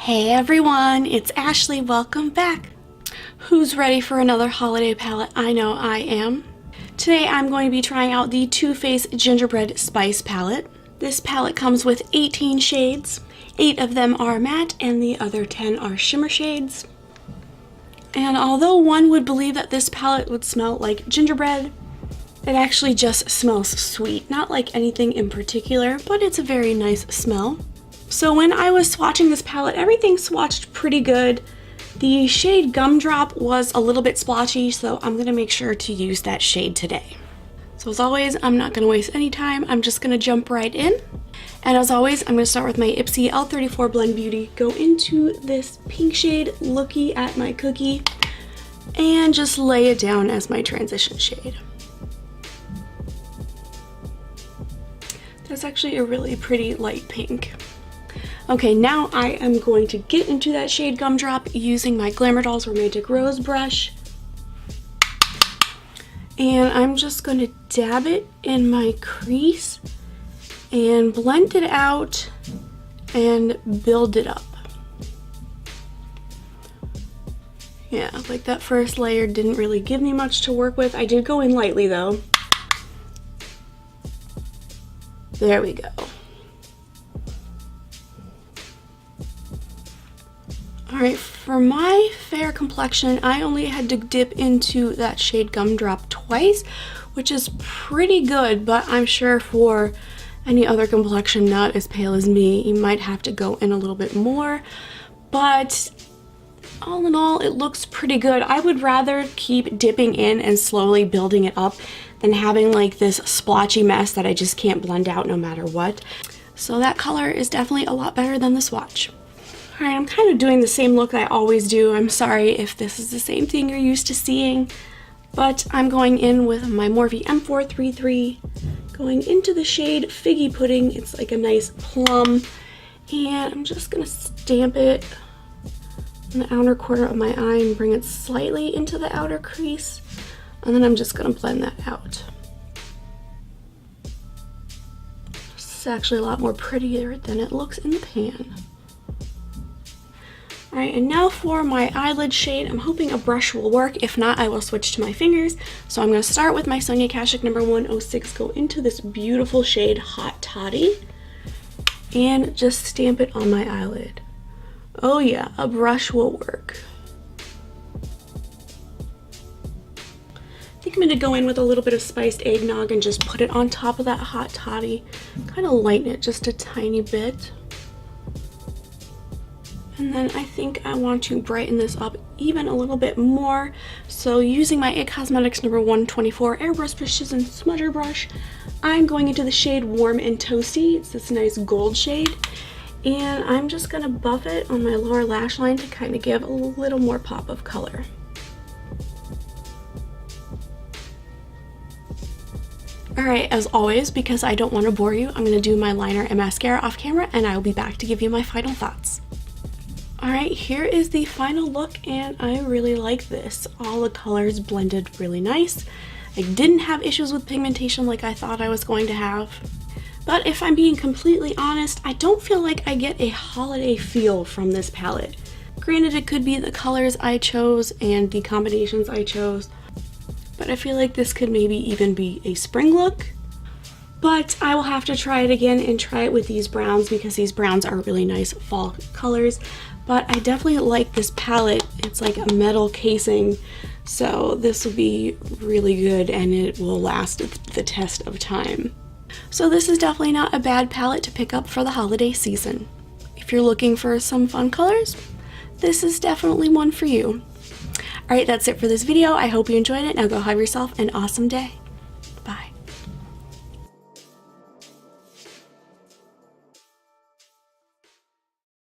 Hey everyone, it's Ashley. Welcome back. Who's ready for another holiday palette? I know I am. Today I'm going to be trying out the Too Faced Gingerbread Spice palette. This palette comes with 18 shades. 8 of them are matte and the other 10 are shimmer shades. And although one would believe that this palette would smell like gingerbread, it actually just smells sweet. Not like anything in particular, but it's a very nice smell. So when I was swatching this palette, everything swatched pretty good. The shade Gumdrop was a little bit splotchy, so I'm gonna make sure to use that shade today. So as always, I'm not gonna waste any time. I'm just gonna jump right in. And as always, I'm gonna start with my Ipsy L34 Blend Beauty, go into this pink shade, looky at my cookie, and just lay it down as my transition shade. That's actually a really pretty light pink. Okay, now I am going to get into that shade Gumdrop using my Glamour Dolls Romantic Rose brush. And I'm just going to dab it in my crease and blend it out and build it up. Yeah, like that first layer didn't really give me much to work with. I did go in lightly though. There we go. Alright, for my fair complexion, I only had to dip into that shade Gumdrop twice, which is pretty good, but I'm sure for any other complexion not as pale as me, you might have to go in a little bit more. But all in all, it looks pretty good. I would rather keep dipping in and slowly building it up than having like this splotchy mess that I just can't blend out no matter what. So that color is definitely a lot better than the swatch. Alright, I'm kind of doing the same look I always do. I'm sorry if this is the same thing you're used to seeing, but I'm going in with my Morphe M433, going into the shade Figgy Pudding. It's like a nice plum, and I'm just going to stamp it in the outer corner of my eye and bring it slightly into the outer crease, and then I'm just going to blend that out. This is actually a lot more prettier than it looks in the pan. Alright, and now for my eyelid shade. I'm hoping a brush will work. If not, I will switch to my fingers. So I'm going to start with my Sonia Kashuk number 106, go into this beautiful shade Hot Toddy, and just stamp it on my eyelid. Oh yeah, a brush will work. I think I'm going to go in with a little bit of spiced eggnog and just put it on top of that Hot Toddy. Kind of lighten it just a tiny bit. And then I think I want to brighten this up even a little bit more. So using my IT Cosmetics number 124 Airbrush Precision Smudger Brush, I'm going into the shade Warm and Toasty. It's this nice gold shade. And I'm just going to buff it on my lower lash line to kind of give a little more pop of color. Alright, as always, because I don't want to bore you, I'm going to do my liner and mascara off camera, and I will be back to give you my final thoughts. Alright, here is the final look, and I really like this. All the colors blended really nice. I didn't have issues with pigmentation like I thought I was going to have. But if I'm being completely honest, I don't feel like I get a holiday feel from this palette. Granted, it could be the colors I chose and the combinations I chose, but I feel like this could maybe even be a spring look. But I will have to try it again and try it with these browns, because these browns are really nice fall colors. But I definitely like this palette. It's like a metal casing, so this will be really good and it will last the test of time. So this is definitely not a bad palette to pick up for the holiday season. If you're looking for some fun colors, this is definitely one for you. Alright, that's it for this video. I hope you enjoyed it. Now go have yourself an awesome day.